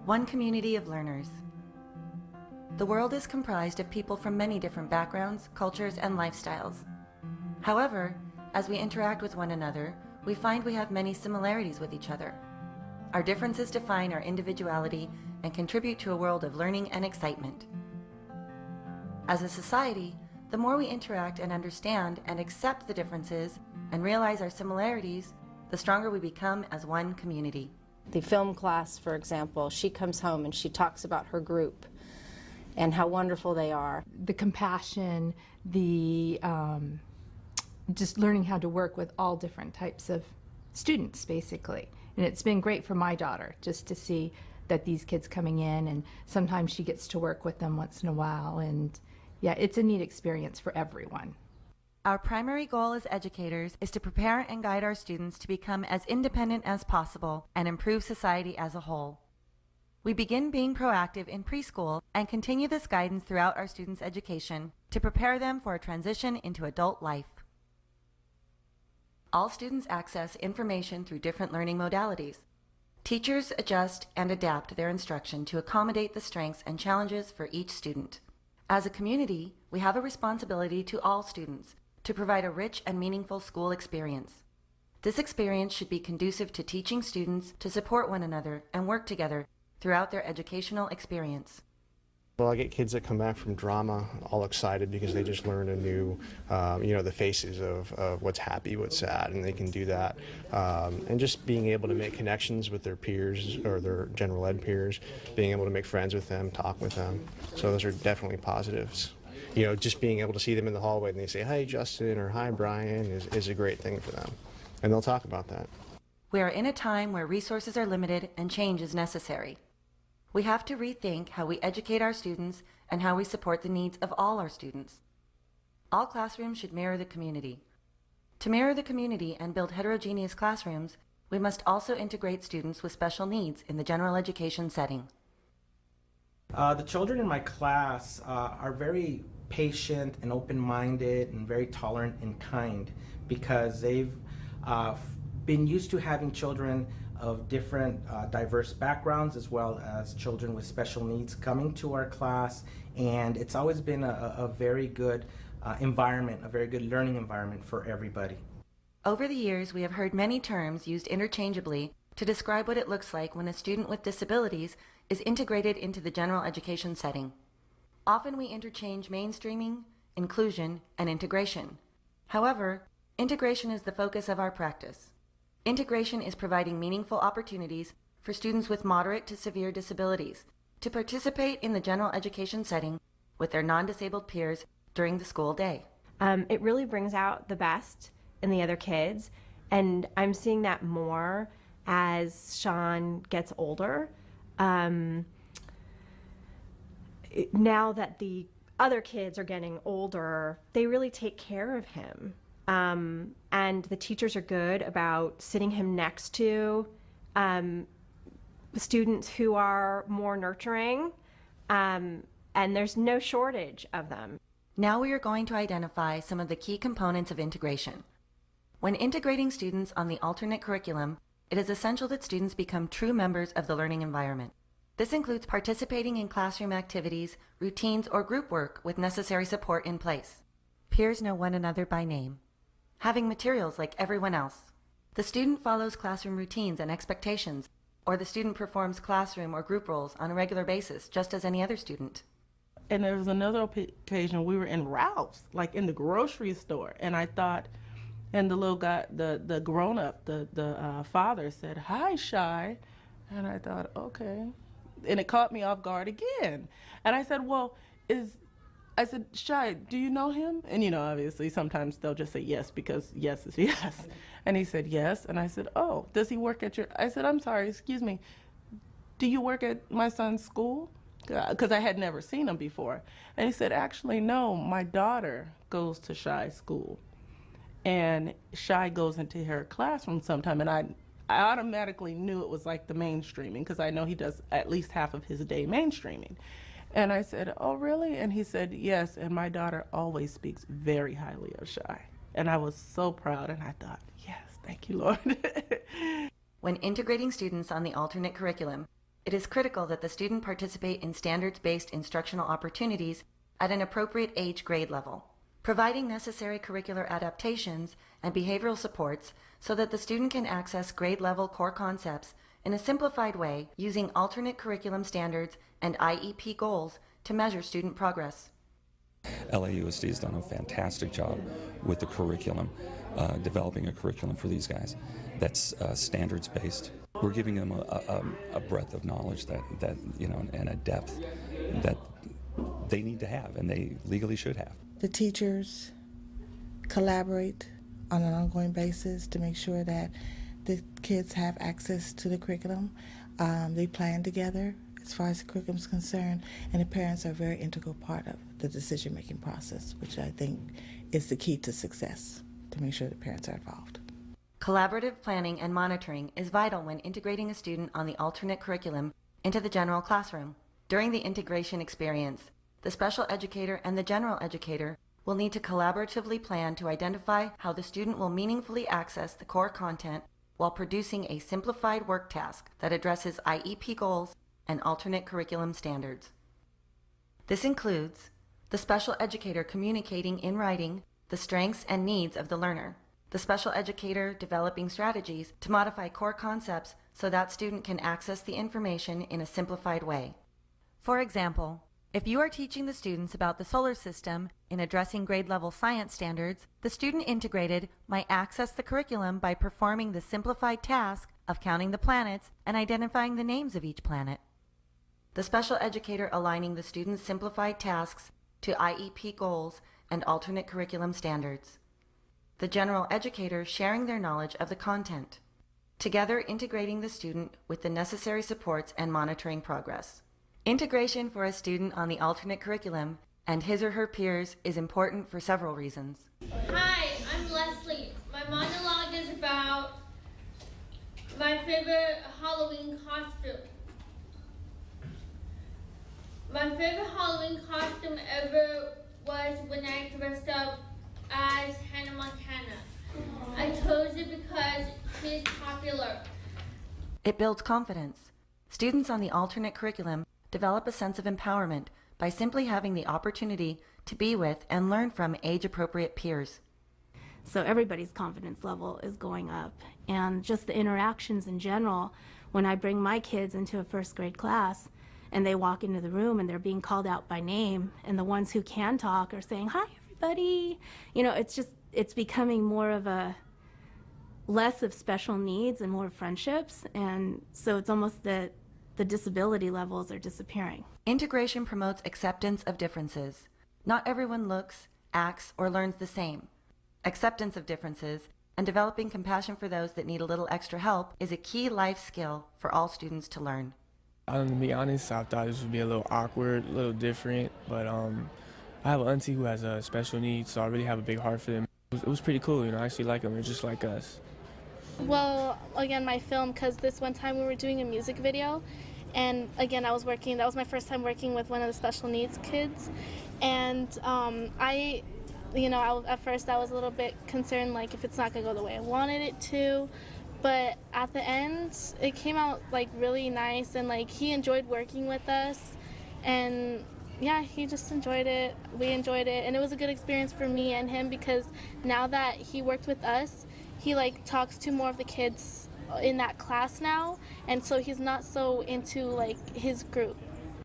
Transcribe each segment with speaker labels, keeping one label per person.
Speaker 1: One community of learners. The world is comprised of people from many different backgrounds, cultures, and lifestyles. However, as we interact with one another, we find we have many similarities with each other. Our differences define our individuality and contribute to a world of learning and excitement. As a society, the more we interact and understand and accept the differences and realize our similarities, the stronger we become as one community.
Speaker 2: The film class, for example, she comes home and she talks about her group and how wonderful they are.
Speaker 3: The compassion, the just learning how to work with all different types of students, basically. And it's been great for my daughter just to see that these kids coming in, and sometimes she gets to work with them once in a while. And yeah, it's a neat experience for everyone.
Speaker 1: Our primary goal as educators is to prepare and guide our students to become as independent as possible and improve society as a whole. We begin being proactive in preschool and continue this guidance throughout our students' education to prepare them for a transition into adult life. All students access information through different learning modalities. Teachers adjust and adapt their instruction to accommodate the strengths and challenges for each student. As a community, we have a responsibility to all students to provide a rich and meaningful school experience. This experience should be conducive to teaching students to support one another and work together throughout their educational experience.
Speaker 4: Well, I get kids that come back from drama all excited because they just learned a new, the faces of what's happy, what's sad, and they can do that. And just being able to make connections with their peers or their general ed peers, being able to make friends with them, talk with them. So those are definitely positives. Just being able to see them in the hallway and they say, "Hi, Justin," or "Hi, Brian," is a great thing for them. And they'll talk about that.
Speaker 1: We are in a time where resources are limited and change is necessary. We have to rethink how we educate our students and how we support the needs of all our students. All classrooms should mirror the community. To mirror the community and build heterogeneous classrooms, we must also integrate students with special needs in the general education setting.
Speaker 5: The children in my class are very patient and open-minded and very tolerant and kind because they've been used to having children of different diverse backgrounds as well as children with special needs coming to our class, and it's always been a very good environment, a very good learning environment for everybody.
Speaker 1: Over the years, we have heard many terms used interchangeably to describe what it looks like when a student with disabilities is integrated into the general education setting. Often we interchange mainstreaming, inclusion, and integration. However, integration is the focus of our practice. Integration is providing meaningful opportunities for students with moderate to severe disabilities to participate in the general education setting with their non-disabled peers during the school day.
Speaker 6: It really brings out the best in the other kids, and I'm seeing that more as Sean gets older. Now that the other kids are getting older, they really take care of him. And the teachers are good about sitting him next to students who are more nurturing, and there's no shortage of them.
Speaker 1: Now we are going to identify some of the key components of integration. When integrating students on the alternate curriculum, it is essential that students become true members of the learning environment. This includes participating in classroom activities, routines, or group work with necessary support in place. Peers know one another by name. Having materials like everyone else. The student follows classroom routines and expectations, or the student performs classroom or group roles on a regular basis, just as any other student.
Speaker 7: And there was another occasion we were in Ralph's, like in the grocery store, and I thought, and the little guy, the grown-up, the father said, "Hi, Shy," and I thought, okay, and it caught me off guard again, and I said, I said, "Shy, do you know him?" And obviously sometimes they'll just say yes because yes is yes. And he said yes, and I said, "Oh, does he work at your?" I said, "I'm sorry, excuse me, do you work at my son's school?" Because I had never seen him before. And he said, "Actually, no, my daughter goes to Shy's school, and Shy goes into her classroom sometime." And I automatically knew it was like the mainstreaming because I know he does at least half of his day mainstreaming. And I said, "Oh, really?" And he said, "Yes, and my daughter always speaks very highly of Shy." And I was so proud, and I thought, yes, thank you, Lord.
Speaker 1: When integrating students on the alternate curriculum, It is critical that the student participate in standards-based instructional opportunities at an appropriate age grade level, providing necessary curricular adaptations and behavioral supports so that the student can access grade-level core concepts in a simplified way using alternate curriculum standards and IEP goals to measure student progress.
Speaker 8: LAUSD has done a fantastic job with the curriculum, developing a curriculum for these guys that's standards-based. We're giving them a breadth of knowledge that and a depth that they need to have and they legally should have.
Speaker 9: The teachers collaborate on an ongoing basis to make sure that the kids have access to the curriculum. They plan together as far as the curriculum is concerned, and the parents are a very integral part of the decision-making process, which I think is the key to success, to make sure the parents are involved.
Speaker 1: Collaborative planning and monitoring is vital when integrating a student on the alternate curriculum into the general classroom. During the integration experience, the special educator and the general educator will need to collaboratively plan to identify how the student will meaningfully access the core content while producing a simplified work task that addresses IEP goals and alternate curriculum standards. This includes the special educator communicating in writing the strengths and needs of the learner, the special educator developing strategies to modify core concepts so that student can access the information in a simplified way. For example, if you are teaching the students about the solar system in addressing grade-level science standards, the student integrated might access the curriculum by performing the simplified task of counting the planets and identifying the names of each planet. The special educator aligning the students' simplified tasks to IEP goals and alternate curriculum standards. The general educator sharing their knowledge of the content, together integrating the student with the necessary supports and monitoring progress. Integration for a student on the alternate curriculum and his or her peers is important for several reasons.
Speaker 10: Hi, I'm Leslie. My monologue is about my favorite Halloween costume. My favorite Halloween costume ever was when I dressed up as Hannah Montana. I chose it because she's popular.
Speaker 1: It builds confidence. Students on the alternate curriculum develop a sense of empowerment by simply having the opportunity to be with and learn from age-appropriate peers.
Speaker 11: So everybody's confidence level is going up. And just the interactions in general, when I bring my kids into a first grade class and they walk into the room and they're being called out by name, and the ones who can talk are saying, "Hi, everybody." It's becoming more of a less of special needs and more friendships. And so it's almost that the disability levels are disappearing.
Speaker 1: Integration promotes acceptance of differences. Not everyone looks, acts, or learns the same. Acceptance of differences and developing compassion for those that need a little extra help is a key life skill for all students to learn.
Speaker 12: To be honest, I thought this would be a little awkward, a little different, but I have an auntie who has special needs, so I really have a big heart for them. It was pretty cool, I actually like them. They're just like us.
Speaker 13: Well, again, my film, because this one time we were doing a music video, and again, that was my first time working with one of the special needs kids, and at first I was a little bit concerned, like, if it's not going to go the way I wanted it to, but at the end, it came out, like, really nice, and, like, he enjoyed working with us, and yeah, he just enjoyed it, we enjoyed it, and it was a good experience for me and him, because now that he worked with us, he, like, talks to more of the kids in that class now, and so he's not so into, like, his group.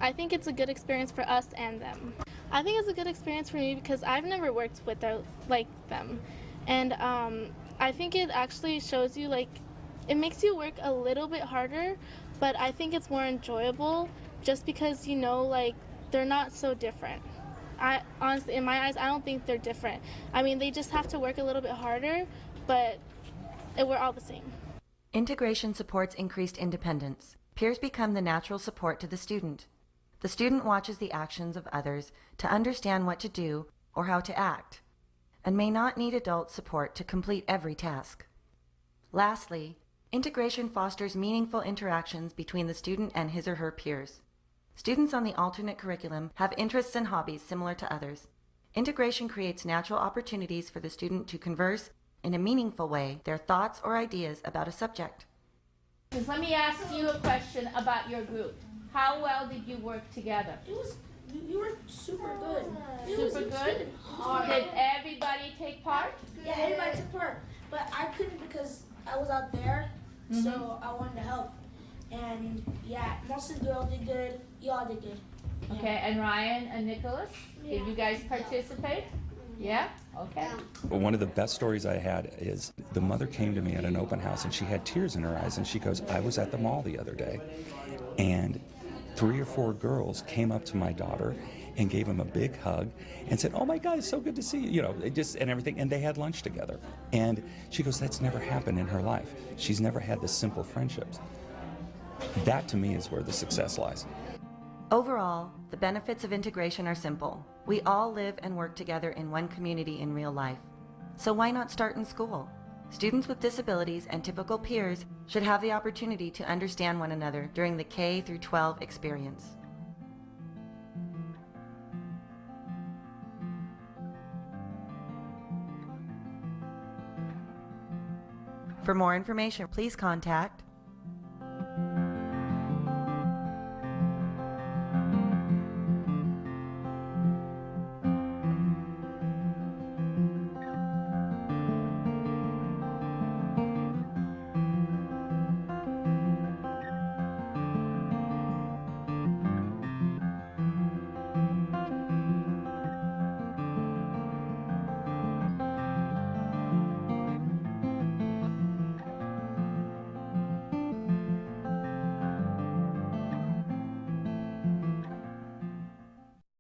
Speaker 13: I think it's a good experience for us and them. I think it's a good experience for me because I've never worked with them, and I think it actually shows you, like, it makes you work a little bit harder, but I think it's more enjoyable just because, like, they're not so different. I honestly, in my eyes, I don't think they're different. I mean, they just have to work a little bit harder, but we're all the same.
Speaker 1: Integration supports increased independence. Peers become the natural support to the student. The student watches the actions of others to understand what to do or how to act, and may not need adult support to complete every task. Lastly, integration fosters meaningful interactions between the student and his or her peers. Students on the alternate curriculum have interests and hobbies similar to others. Integration creates natural opportunities for the student to converse in a meaningful way their thoughts or ideas about a subject.
Speaker 14: questions. Let me ask you a question about your group. How well did you work together?
Speaker 15: You were super good.
Speaker 14: Super good? Did everybody take part?
Speaker 15: Yeah, everybody took part. But I couldn't because I was out there, so I wanted to help. And yeah, most of the girls did good. Y'all did good.
Speaker 14: Okay, and Ryan and Nicholas, did you guys participate? Yeah? Okay.
Speaker 8: One of the best stories I had is the mother came to me at an open house and she had tears in her eyes and she goes, I was at the mall the other day and 3 or 4 girls came up to my daughter and gave him a big hug and said, oh my God, it's so good to see you, you know, it just, and everything, and they had lunch together. And she goes, that's never happened in her life. She's never had the simple friendships. That to me is where the success lies.
Speaker 1: Overall, the benefits of integration are simple. We all live and work together in one community in real life. So why not start in school? Students with disabilities and typical peers should have the opportunity to understand one another during the K through 12 experience. For more information, please contact